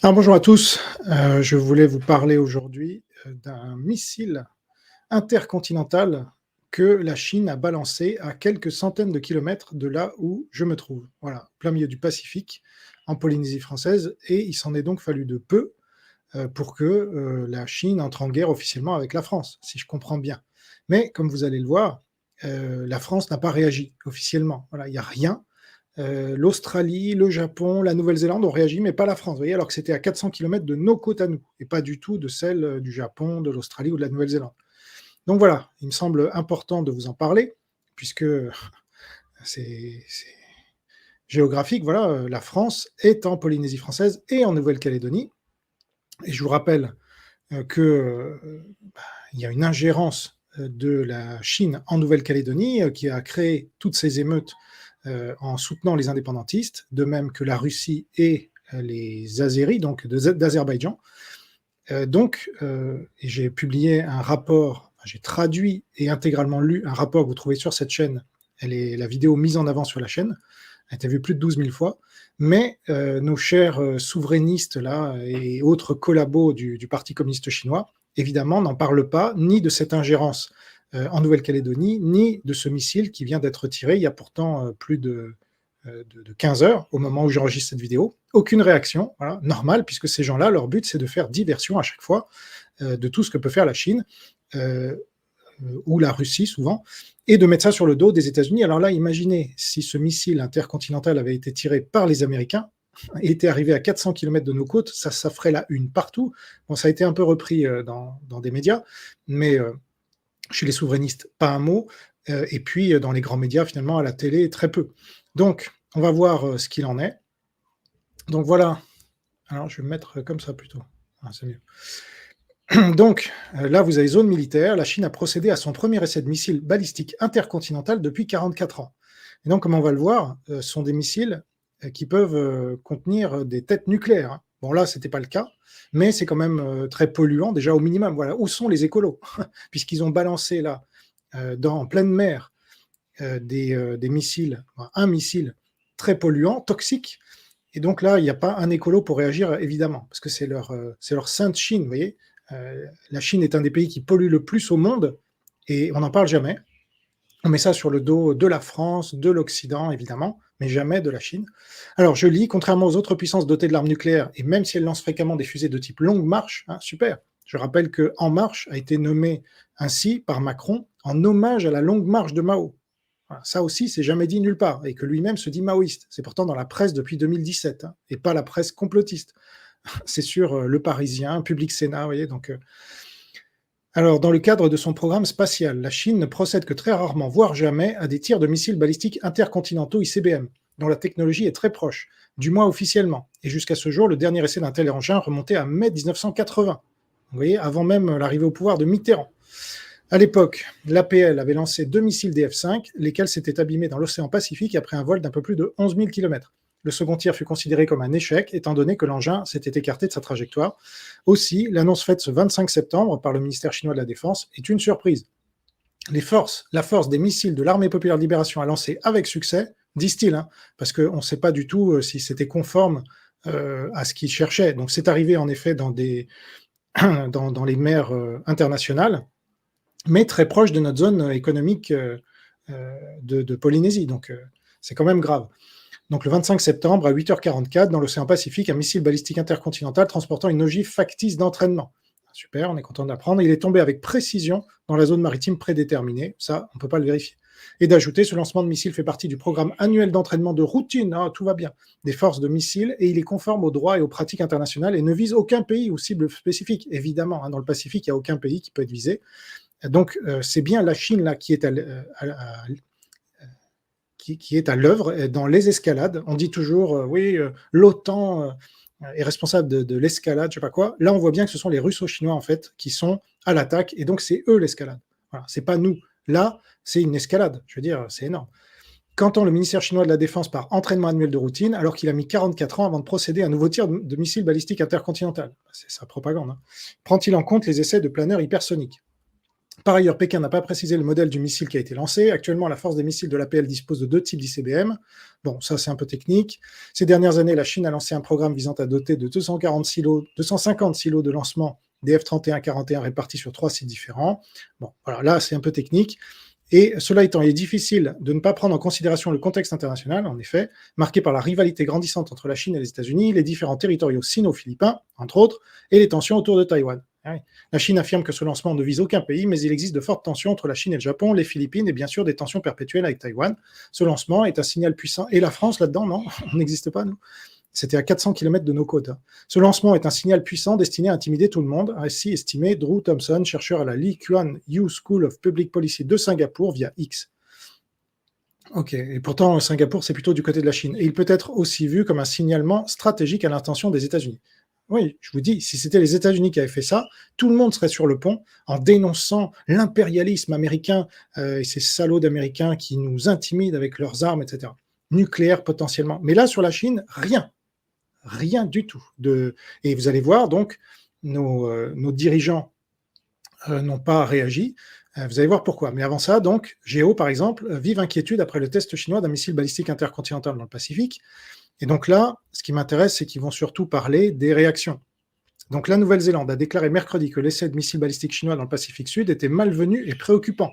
Alors bonjour à tous, je voulais vous parler aujourd'hui, d'un missile intercontinental que la Chine a balancé à quelques centaines de kilomètres de là où je me trouve. Voilà, plein milieu du Pacifique, en Polynésie française, et il s'en est donc fallu de peu, pour que, la Chine entre en guerre officiellement avec la France, si je comprends bien. Mais comme vous allez le voir, la France n'a pas réagi officiellement. Voilà, il y a rien. L'Australie, le Japon, la Nouvelle-Zélande ont réagi, mais pas la France, vous voyez? Alors que c'était à 400 kilomètres de nos côtes à nous et pas du tout de celles, du Japon, de l'Australie ou de la Nouvelle-Zélande. Donc voilà, il me semble important de vous en parler puisque c'est géographique, voilà, la France est en Polynésie française et en Nouvelle-Calédonie et je vous rappelle, que, il y a une ingérence, de la Chine en Nouvelle-Calédonie, qui a créé toutes ces émeutes, en soutenant les indépendantistes, de même que la Russie et les Azéris, donc d'Azerbaïdjan. Et j'ai publié un rapport, enfin, j'ai traduit et intégralement lu un rapport que vous trouvez sur cette chaîne. Elle est la vidéo mise en avant sur la chaîne. Elle a été vue plus de 12 000 fois. Mais nos chers souverainistes là, et autres collabos du Parti communiste chinois, évidemment, n'en parlent pas, ni de cette ingérence en Nouvelle-Calédonie, ni de ce missile qui vient d'être tiré il y a pourtant plus de 15 heures au moment où j'enregistre cette vidéo. Aucune réaction, voilà, normal, puisque ces gens-là, leur but, c'est de faire diversion à chaque fois de tout ce que peut faire la Chine euh, ou la Russie souvent, et de mettre ça sur le dos des États-Unis. Alors là, imaginez si ce missile intercontinental avait été tiré par les Américains et était arrivé à 400 kilomètres de nos côtes, ça ferait la une partout. Bon, ça a été un peu repris dans des médias, mais chez les souverainistes, pas un mot. Et puis, dans les grands médias, finalement, à la télé, très peu. Donc, on va voir ce qu'il en est. Donc voilà. Alors, je vais me mettre comme ça plutôt. Ah, c'est mieux. Donc, là, vous avez zone militaire. La Chine a procédé à son premier essai de missile balistique intercontinental depuis 44 ans. Et donc, comme on va le voir, ce sont des missiles qui peuvent contenir des têtes nucléaires, hein. Bon, là, ce n'était pas le cas, mais c'est quand même très polluant, déjà au minimum. Voilà, où sont les écolos? Puisqu'ils ont balancé là, en pleine mer, des missiles, un missile très polluant, toxique. Et donc là, il n'y a pas un écolo pour réagir, évidemment, parce que c'est leur sainte Chine, vous voyez. La Chine est un des pays qui pollue le plus au monde, et on n'en parle jamais. On met ça sur le dos de la France, de l'Occident, évidemment, mais jamais de la Chine. Alors, je lis, contrairement aux autres puissances dotées de l'arme nucléaire, et même si elles lancent fréquemment des fusées de type longue marche, hein, super. Je rappelle que En Marche a été nommé ainsi par Macron en hommage à la longue marche de Mao. Voilà, ça aussi, c'est jamais dit nulle part, et que lui-même se dit maoïste. C'est pourtant dans la presse depuis 2017, hein, et pas la presse complotiste. C'est sur Le Parisien, Public Sénat, vous voyez, donc... Alors, dans le cadre de son programme spatial, la Chine ne procède que très rarement, voire jamais, à des tirs de missiles balistiques intercontinentaux ICBM, dont la technologie est très proche, du moins officiellement. Et jusqu'à ce jour, le dernier essai d'un tel engin remontait à mai 1980. Vous voyez, avant même l'arrivée au pouvoir de Mitterrand. À l'époque, l'APL avait lancé 2 missiles DF-5, lesquels s'étaient abîmés dans l'océan Pacifique après un vol d'un peu plus de 11 000 km. Le second tir fut considéré comme un échec, étant donné que l'engin s'était écarté de sa trajectoire. Aussi, l'annonce faite ce 25 septembre par le ministère chinois de la Défense est une surprise. La force des missiles de l'Armée populaire de libération a lancé avec succès, disent-ils, hein, parce qu'on ne sait pas du tout si c'était conforme à ce qu'ils cherchaient. Donc c'est arrivé en effet dans les mers internationales, mais très proche de notre zone économique de Polynésie. Donc c'est quand même grave. Donc le 25 septembre, à 8h44, dans l'océan Pacifique, un missile balistique intercontinental transportant une ogive factice d'entraînement. Super, on est content d'apprendre. Il est tombé avec précision dans la zone maritime prédéterminée. Ça, on ne peut pas le vérifier. Et d'ajouter, ce lancement de missile fait partie du programme annuel d'entraînement de routine, hein, tout va bien, des forces de missiles, et il est conforme aux droits et aux pratiques internationales et ne vise aucun pays ou cible spécifique. Évidemment, hein, dans le Pacifique, il n'y a aucun pays qui peut être visé. Donc, c'est bien la Chine là, qui est à l'œuvre dans les escalades. On dit toujours, oui, l'OTAN est responsable de l'escalade, je sais pas quoi. Là, on voit bien que ce sont les Russo-Chinois, en fait, qui sont à l'attaque, et donc c'est eux l'escalade. Voilà, c'est pas nous. Là, c'est une escalade. Je veux dire, c'est énorme. Qu'entend le ministère chinois de la Défense par entraînement annuel de routine, alors qu'il a mis 44 ans avant de procéder à un nouveau tir de missiles balistiques intercontinental? C'est sa propagande. Hein. Prend-il en compte les essais de planeurs hypersoniques? Par ailleurs, Pékin n'a pas précisé le modèle du missile qui a été lancé. Actuellement, la force des missiles de l'APL dispose de 2 types d'ICBM. Bon, ça c'est un peu technique. Ces dernières années, la Chine a lancé un programme visant à doter de 250 silos de lancement des F-31-41 répartis sur 3 sites différents. Bon, voilà, là c'est un peu technique. Et cela étant, il est difficile de ne pas prendre en considération le contexte international, en effet, marqué par la rivalité grandissante entre la Chine et les États-Unis, les différents territoriaux sino-philippins, entre autres, et les tensions autour de Taïwan. La Chine affirme que ce lancement ne vise aucun pays, mais il existe de fortes tensions entre la Chine et le Japon, les Philippines et bien sûr des tensions perpétuelles avec Taïwan. Ce lancement est un signal puissant. Et la France là-dedans, non, on n'existe pas, nous. C'était à 400 km de nos côtes. Ce lancement est un signal puissant destiné à intimider tout le monde, a ainsi estimé Drew Thompson, chercheur à la Lee Kuan Yew School of Public Policy de Singapour via X. Ok, et pourtant Singapour c'est plutôt du côté de la Chine. Et il peut être aussi vu comme un signalement stratégique à l'intention des États-Unis. Oui, je vous dis, si c'était les États-Unis qui avaient fait ça, tout le monde serait sur le pont en dénonçant l'impérialisme américain et ces salauds d'Américains qui nous intimident avec leurs armes, etc. Nucléaire potentiellement. Mais là, sur la Chine, rien du tout. Et vous allez voir, donc, nos dirigeants n'ont pas réagi. Vous allez voir pourquoi. Mais avant ça, donc, Géo, par exemple, vive inquiétude après le test chinois d'un missile balistique intercontinental dans le Pacifique. Et donc là, ce qui m'intéresse, c'est qu'ils vont surtout parler des réactions. Donc la Nouvelle-Zélande a déclaré mercredi que l'essai de missiles balistiques chinois dans le Pacifique Sud était malvenu et préoccupant,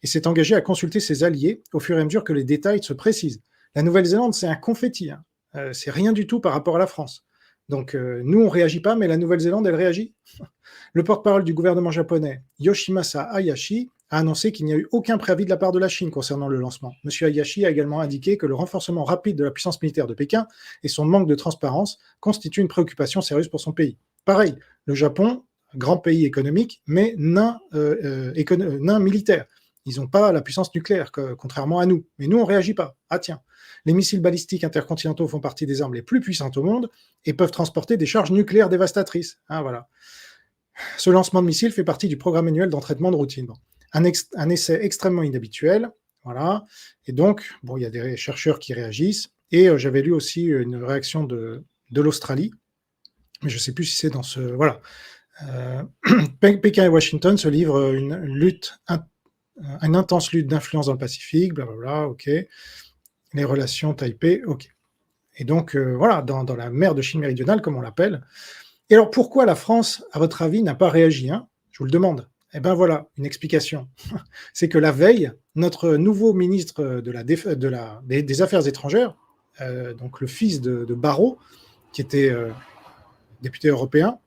et s'est engagé à consulter ses alliés au fur et à mesure que les détails se précisent. La Nouvelle-Zélande, c'est un confetti, hein. C'est rien du tout par rapport à la France. Donc nous, on ne réagit pas, mais la Nouvelle-Zélande, elle réagit. Le porte-parole du gouvernement japonais, Yoshimasa Hayashi, a annoncé qu'il n'y a eu aucun préavis de la part de la Chine concernant le lancement. M. Hayashi a également indiqué que le renforcement rapide de la puissance militaire de Pékin et son manque de transparence constituent une préoccupation sérieuse pour son pays. Pareil, le Japon, grand pays économique, mais nain militaire. Ils n'ont pas la puissance nucléaire, contrairement à nous. Mais nous, on ne réagit pas. Ah tiens, les missiles balistiques intercontinentaux font partie des armes les plus puissantes au monde et peuvent transporter des charges nucléaires dévastatrices. Ah, voilà. Ce lancement de missiles fait partie du programme annuel d'entraînement de routine. Bon. Un essai extrêmement inhabituel, voilà. Et donc, bon, il y a des chercheurs qui réagissent. Et j'avais lu aussi une réaction de l'Australie, mais je ne sais plus si c'est dans ce... Voilà. Pékin et Washington se livrent une intense lutte d'influence dans le Pacifique, blablabla, ok. Les relations Taipei, ok. Et donc, voilà, dans la mer de Chine méridionale, comme on l'appelle. Et alors, pourquoi la France, à votre avis, n'a pas réagi, hein? Je vous le demande. Eh bien voilà, une explication. C'est que la veille, notre nouveau ministre des Affaires étrangères, donc le fils de Barrot, qui était député européen,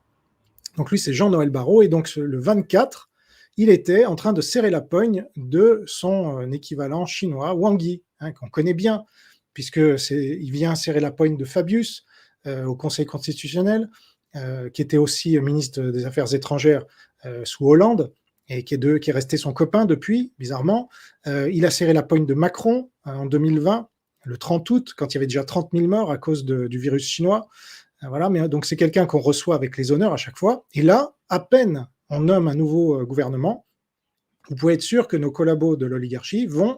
donc lui c'est Jean-Noël Barrot, et donc le 24, il était en train de serrer la poigne de son équivalent chinois, Wang Yi, hein, qu'on connaît bien, puisqu'il vient serrer la poigne de Fabius au Conseil constitutionnel, qui était aussi ministre des Affaires étrangères sous Hollande, et qui est resté son copain depuis, bizarrement. Il a serré la poigne de Macron en 2020, le 30 août, quand il y avait déjà 30 000 morts à cause du virus chinois. Voilà, mais donc c'est quelqu'un qu'on reçoit avec les honneurs à chaque fois. Et là, à peine on nomme un nouveau gouvernement, vous pouvez être sûr que nos collabos de l'oligarchie vont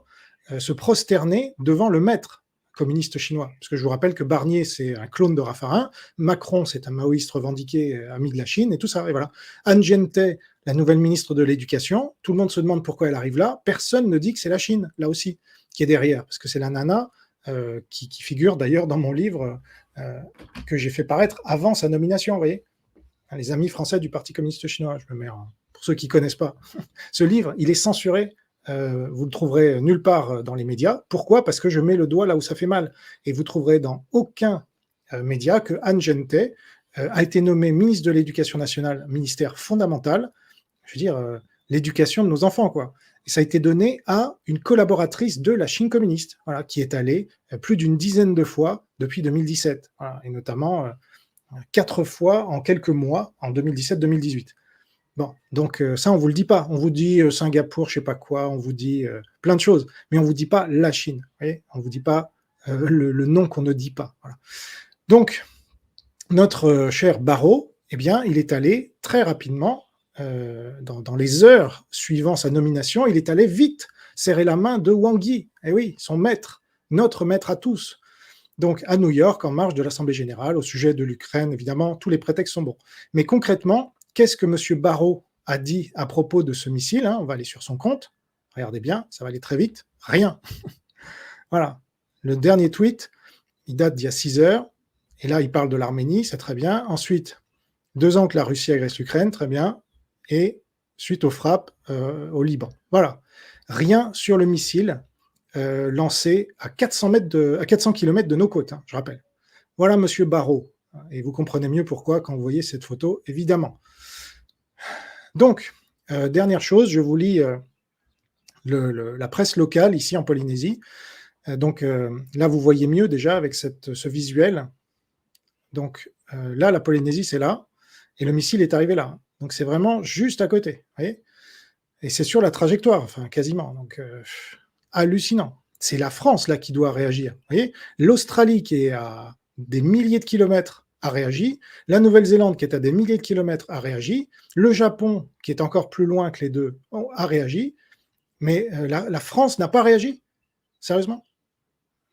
se prosterner devant le maître communiste chinois. Parce que je vous rappelle que Barnier, c'est un clone de Raffarin, Macron, c'est un maoïste revendiqué, ami de la Chine, et tout ça. Et voilà. Anne Gente, la nouvelle ministre de l'Éducation, tout le monde se demande pourquoi elle arrive là. Personne ne dit que c'est la Chine, là aussi, qui est derrière. Parce que c'est la nana qui figure d'ailleurs dans mon livre que j'ai fait paraître avant sa nomination, vous voyez. Les amis français du Parti communiste chinois, je me mets, pour ceux qui ne connaissent pas. Ce livre, il est censuré. Vous le trouverez nulle part dans les médias. Pourquoi? Parce que je mets le doigt là où ça fait mal. Et vous trouverez dans aucun média que Anne Gente a été nommée ministre de l'Éducation nationale, ministère fondamental, je veux dire, l'éducation de nos enfants, quoi. Et ça a été donné à une collaboratrice de la Chine communiste, voilà, qui est allée plus d'une dizaine de fois depuis 2017, voilà, et notamment 4 fois en quelques mois, en 2017-2018. Bon, donc ça, on vous le dit pas. On vous dit Singapour, je sais pas quoi, on vous dit plein de choses, mais on vous dit pas la Chine. Vous voyez, on vous dit pas le nom qu'on ne dit pas. Voilà. Donc, notre cher Barrot, eh bien, il est allé très rapidement, dans les heures suivant sa nomination, il est allé vite serrer la main de Wang Yi. Eh oui, son maître, notre maître à tous. Donc, à New York, en marge de l'Assemblée générale, au sujet de l'Ukraine, évidemment, tous les prétextes sont bons. Mais concrètement, qu'est-ce que M. Barrot a dit à propos de ce missile, hein, on va aller sur son compte, regardez bien, ça va aller très vite, rien. Voilà. Le dernier tweet, il date d'il y a 6 heures, et là, il parle de l'Arménie, c'est très bien. Ensuite, 2 ans que la Russie agresse l'Ukraine, très bien. Et suite aux frappes au Liban. Voilà. Rien sur le missile lancé à 400 km de nos côtes, hein, je rappelle. Voilà, monsieur Barrot. Et vous comprenez mieux pourquoi quand vous voyez cette photo, évidemment. Donc, dernière chose, je vous lis la presse locale ici en Polynésie. Donc là, vous voyez mieux déjà avec ce visuel. Donc là, la Polynésie, c'est là, et le missile est arrivé là. Donc c'est vraiment juste à côté, vous voyez. Et c'est sur la trajectoire, enfin quasiment. Donc hallucinant. C'est la France là qui doit réagir. Vous voyez, l'Australie qui est à des milliers de kilomètres a réagi, la Nouvelle-Zélande qui est à des milliers de kilomètres a réagi, le Japon qui est encore plus loin que les deux a réagi, mais la France n'a pas réagi. Sérieusement?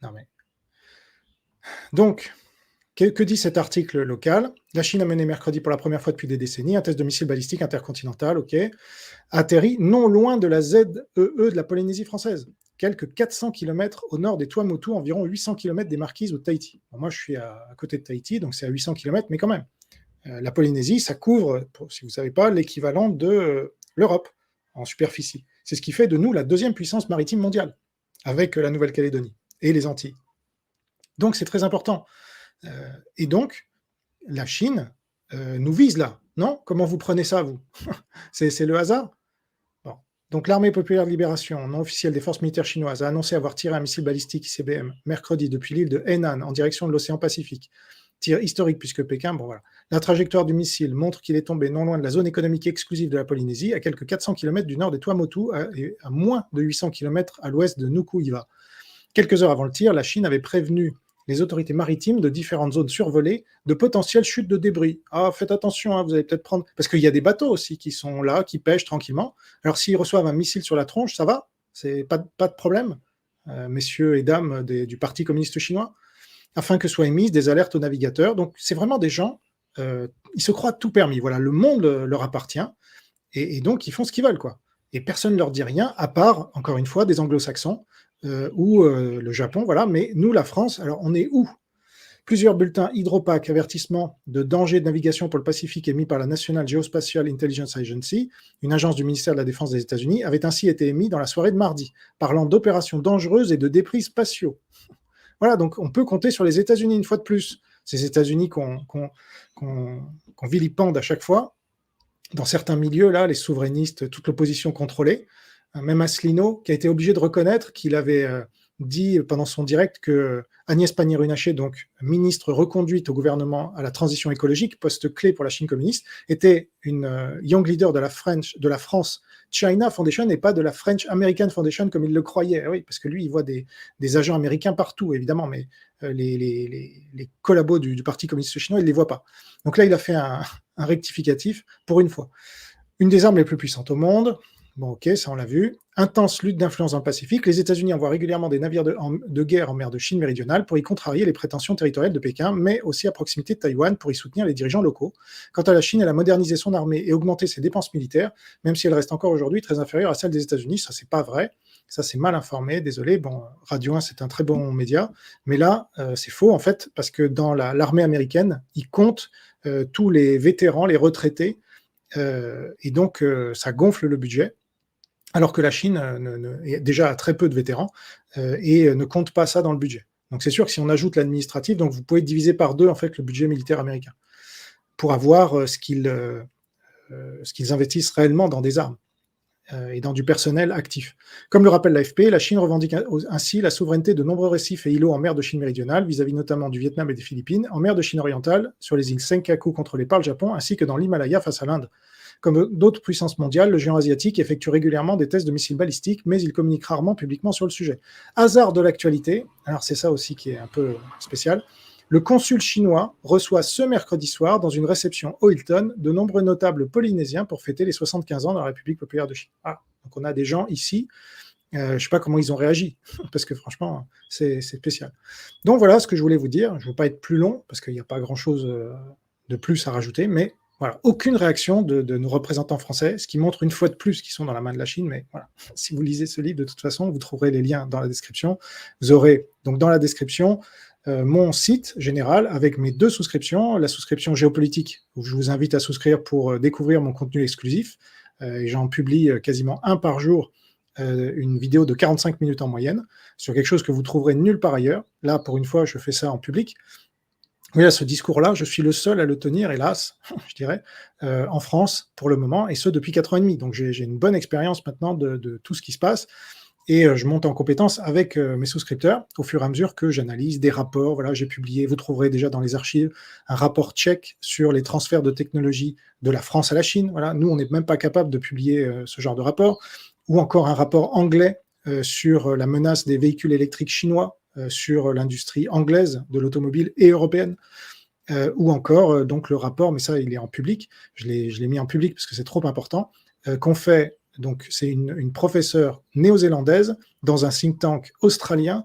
Non mais. Donc, que dit cet article local? La Chine a mené mercredi pour la première fois depuis des décennies un test de missile balistique intercontinental, ok, atterri non loin de la ZEE de la Polynésie française, quelques 400 km au nord des Tuamotu, environ 800 km des Marquises ou de Tahiti. Bon, moi, je suis à côté de Tahiti, donc c'est à 800 km, mais quand même. La Polynésie, ça couvre, si vous ne savez pas, l'équivalent de l'Europe en superficie. C'est ce qui fait de nous la deuxième puissance maritime mondiale, avec la Nouvelle-Calédonie et les Antilles. Donc c'est très important. Et donc, la Chine nous vise là, non? Comment vous prenez ça, vous? C'est le hasard? Bon. Donc l'armée populaire de libération non officielle des forces militaires chinoises a annoncé avoir tiré un missile balistique ICBM mercredi depuis l'île de Hainan en direction de l'océan Pacifique. Tir historique puisque Pékin, bon voilà. La trajectoire du missile montre qu'il est tombé non loin de la zone économique exclusive de la Polynésie, à quelques 400 km du nord des Tuamotu et à moins de 800 km à l'ouest de Nuku-Hiva. Quelques heures avant le tir, la Chine avait prévenu les autorités maritimes de différentes zones survolées de potentielles chutes de débris. Ah, faites attention, hein, vous allez peut-être prendre... Parce qu'il y a des bateaux aussi qui sont là, qui pêchent tranquillement. Alors s'ils reçoivent un missile sur la tronche, ça va? C'est pas de problème, messieurs et dames du Parti communiste chinois, afin que soient émises des alertes aux navigateurs. Donc c'est vraiment des gens, ils se croient tout permis. Voilà, le monde leur appartient, et donc ils font ce qu'ils veulent, quoi. Et personne ne leur dit rien, à part, encore une fois, des anglo-saxons, ou le Japon, voilà. Mais nous, la France, alors on est où? Plusieurs bulletins hydropaques, avertissements de danger de navigation pour le Pacifique émis par la National Geospatial Intelligence Agency, une agence du ministère de la Défense des États-Unis, avaient ainsi été émis dans la soirée de mardi, parlant d'opérations dangereuses et de débris spatiaux. Voilà, donc on peut compter sur les États-Unis une fois de plus. Ces États-Unis qu'on vilipende à chaque fois. Dans certains milieux, là, les souverainistes, toute l'opposition contrôlée, même Asselineau, qui a été obligé de reconnaître qu'il avait dit pendant son direct que Agnès Pannier-Runacher, donc ministre reconduite au gouvernement à la transition écologique, poste clé pour la Chine communiste, était une young leader de la France China Foundation et pas de la French American Foundation comme il le croyait. Oui, parce que lui, il voit des agents américains partout, évidemment, mais les collabos du Parti communiste chinois, il ne les voit pas. Donc là, il a fait un rectificatif pour une fois. Une des armes les plus puissantes au monde. Bon, ok, ça on l'a vu. Intense lutte d'influence dans le Pacifique. Les États-Unis envoient régulièrement des navires de guerre en mer de Chine méridionale pour y contrarier les prétentions territoriales de Pékin, mais aussi à proximité de Taïwan pour y soutenir les dirigeants locaux. Quant à la Chine, elle a modernisé son armée et augmenté ses dépenses militaires, même si elle reste encore aujourd'hui très inférieure à celle des États-Unis. Ça, c'est pas vrai. Ça, c'est mal informé. Désolé. Bon, Radio 1, c'est un très bon média. Mais là, c'est faux, en fait, parce que dans l'armée américaine, ils comptent tous les vétérans, les retraités, et donc ça gonfle le budget. Alors que la Chine déjà a très peu de vétérans et ne compte pas ça dans le budget. Donc c'est sûr que si on ajoute l'administratif, donc vous pouvez diviser par 2 en fait le budget militaire américain pour avoir ce qu'ils investissent réellement dans des armes et dans du personnel actif. Comme le rappelle l'AFP, la Chine revendique ainsi la souveraineté de nombreux récifs et îlots en mer de Chine méridionale, vis-à-vis notamment du Vietnam et des Philippines, en mer de Chine orientale, sur les îles Senkaku contrôlées par le Japon, ainsi que dans l'Himalaya face à l'Inde. Comme d'autres puissances mondiales, le géant asiatique effectue régulièrement des tests de missiles balistiques, mais il communique rarement publiquement sur le sujet. Hasard de l'actualité, alors c'est ça aussi qui est un peu spécial, le consul chinois reçoit ce mercredi soir, dans une réception au Hilton, de nombreux notables polynésiens pour fêter les 75 ans de la République populaire de Chine. Ah, donc on a des gens ici, je ne sais pas comment ils ont réagi, parce que franchement, c'est spécial. Donc voilà ce que je voulais vous dire. Je ne veux pas être plus long, parce qu'il n'y a pas grand-chose de plus à rajouter, mais Voilà, aucune réaction de nos représentants français, ce qui montre une fois de plus qu'ils sont dans la main de la Chine. Mais voilà, si vous lisez ce livre, de toute façon, vous trouverez les liens dans la description. Vous aurez donc dans la description mon site général avec mes 2 souscriptions, la souscription géopolitique, où je vous invite à souscrire pour découvrir mon contenu exclusif, et j'en publie quasiment un par jour, une vidéo de 45 minutes en moyenne, sur quelque chose que vous trouverez nulle part ailleurs. Là, pour une fois, je fais ça en public. Oui, à ce discours-là, je suis le seul à le tenir, hélas, je dirais, en France pour le moment, et ce depuis 4 ans et demi. Donc j'ai une bonne expérience maintenant de tout ce qui se passe, et je monte en compétence avec mes souscripteurs au fur et à mesure que j'analyse des rapports. Voilà, j'ai publié, vous trouverez déjà dans les archives, un rapport tchèque sur les transferts de technologie de la France à la Chine. Voilà, nous, on n'est même pas capable de publier ce genre de rapport, ou encore un rapport anglais sur la menace des véhicules électriques chinois sur l'industrie anglaise de l'automobile et européenne, ou encore donc le rapport, mais ça il est en public, je l'ai mis en public parce que c'est trop important, qu'on fait, donc c'est une professeure néo-zélandaise dans un think tank australien,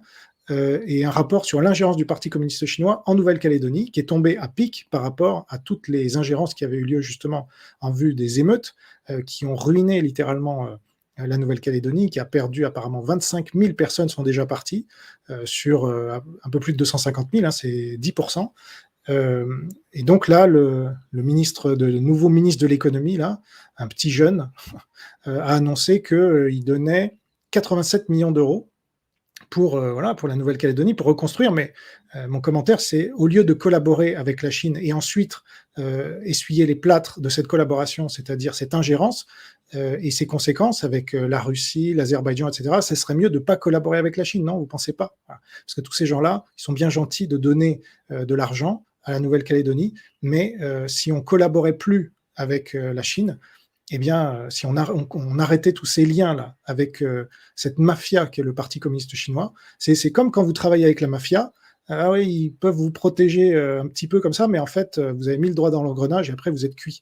et un rapport sur l'ingérence du Parti communiste chinois en Nouvelle-Calédonie, qui est tombé à pic par rapport à toutes les ingérences qui avaient eu lieu justement en vue des émeutes, qui ont ruiné littéralement la Nouvelle-Calédonie, qui a perdu apparemment 25 000 personnes sont déjà parties, sur un peu plus de 250 000, hein, c'est 10%. Et donc là, le nouveau ministre de l'économie, là, un petit jeune, a annoncé qu'il donnait 87 millions d'euros pour, voilà, pour la Nouvelle-Calédonie, pour reconstruire. Mais mon commentaire, c'est au lieu de collaborer avec la Chine et ensuite essuyer les plâtres de cette collaboration, c'est-à-dire cette ingérence et ses conséquences avec la Russie, l'Azerbaïdjan, etc., ce serait mieux de ne pas collaborer avec la Chine, non? Vous ne pensez pas? Voilà. Parce que tous ces gens-là, ils sont bien gentils de donner de l'argent à la Nouvelle-Calédonie, mais si on collaborait plus avec la Chine, eh bien, si on arrêtait tous ces liens-là avec cette mafia qui est le Parti communiste chinois, c'est comme quand vous travaillez avec la mafia. Ah oui, ils peuvent vous protéger un petit peu comme ça, mais en fait, vous avez mis le doigt dans l'engrenage et après, vous êtes cuit.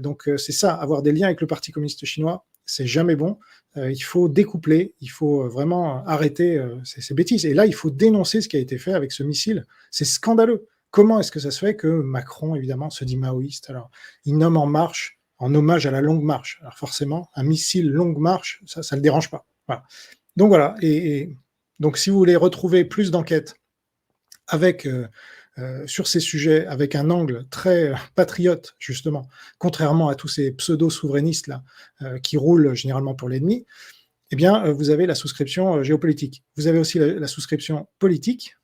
Donc, c'est ça, avoir des liens avec le Parti communiste chinois, c'est jamais bon. Il faut découpler, il faut vraiment arrêter ces bêtises. Et là, il faut dénoncer ce qui a été fait avec ce missile. C'est scandaleux. Comment est-ce que ça se fait que Macron, évidemment, se dit maoïste? Alors, il nomme En Marche en hommage à la Longue Marche. Alors forcément, un missile Longue Marche, ça ne le dérange pas. Voilà. Donc voilà, et donc si vous voulez retrouver plus d'enquêtes avec sur ces sujets, avec un angle très patriote, justement, contrairement à tous ces pseudo-souverainistes là qui roulent généralement pour l'ennemi, eh bien, vous avez la souscription géopolitique. Vous avez aussi la souscription politique.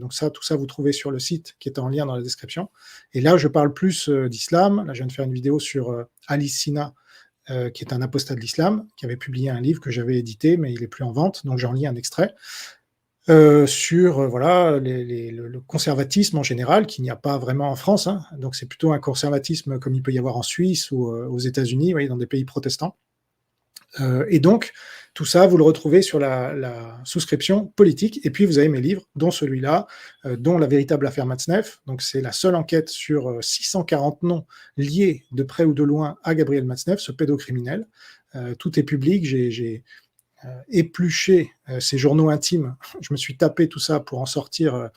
Donc ça, tout ça, vous trouvez sur le site qui est en lien dans la description. Et là, je parle plus d'islam. Là, je viens de faire une vidéo sur Ali Sina, qui est un apostat de l'islam, qui avait publié un livre que j'avais édité, mais il n'est plus en vente, donc j'en lis un extrait. Sur voilà, le conservatisme en général, qu'il n'y a pas vraiment en France. Hein. Donc c'est plutôt un conservatisme comme il peut y avoir en Suisse ou aux États-Unis, vous voyez, dans des pays protestants. Et donc, tout ça, vous le retrouvez sur la souscription politique. Et puis, vous avez mes livres, dont celui-là, dont La véritable affaire Matzneff. Donc, c'est la seule enquête sur 640 noms liés de près ou de loin à Gabriel Matzneff, ce pédocriminel. Tout est public. J'ai épluché ses journaux intimes. Je me suis tapé tout ça pour en sortir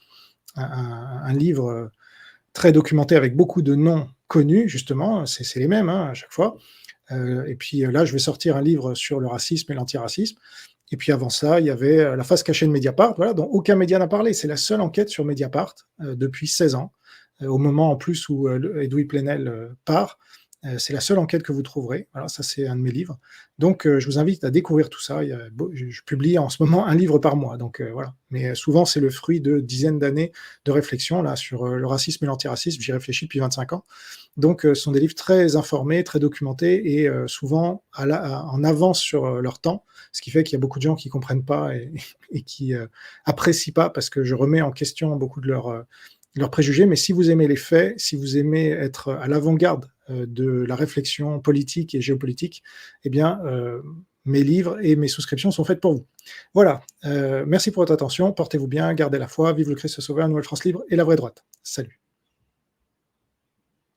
un livre très documenté avec beaucoup de noms connus, justement. C'est les mêmes hein, à chaque fois. Et puis là, je vais sortir un livre sur le racisme et l'antiracisme. Et puis avant ça, il y avait la face cachée de Mediapart, voilà, dont aucun média n'a parlé. C'est la seule enquête sur Mediapart depuis 16 ans, au moment en plus où Edoui Plenel part. C'est la seule enquête que vous trouverez. Voilà, ça c'est un de mes livres. Donc je vous invite à découvrir tout ça. Je publie en ce moment un livre par mois. Donc voilà. Mais souvent c'est le fruit de dizaines d'années de réflexion là sur le racisme et l'antiracisme. J'y réfléchis depuis 25 ans. Donc ce sont des livres très informés, très documentés et souvent en avance sur leur temps. Ce qui fait qu'il y a beaucoup de gens qui ne comprennent pas et qui apprécient pas parce que je remets en question beaucoup de leurs préjugés. Mais si vous aimez les faits, si vous aimez être à l'avant-garde de la réflexion politique et géopolitique, eh bien, mes livres et mes souscriptions sont faites pour vous. Voilà. Merci pour votre attention. Portez-vous bien, gardez la foi. Vive le Christ Sauveur, Nouvelle France libre et la vraie droite. Salut.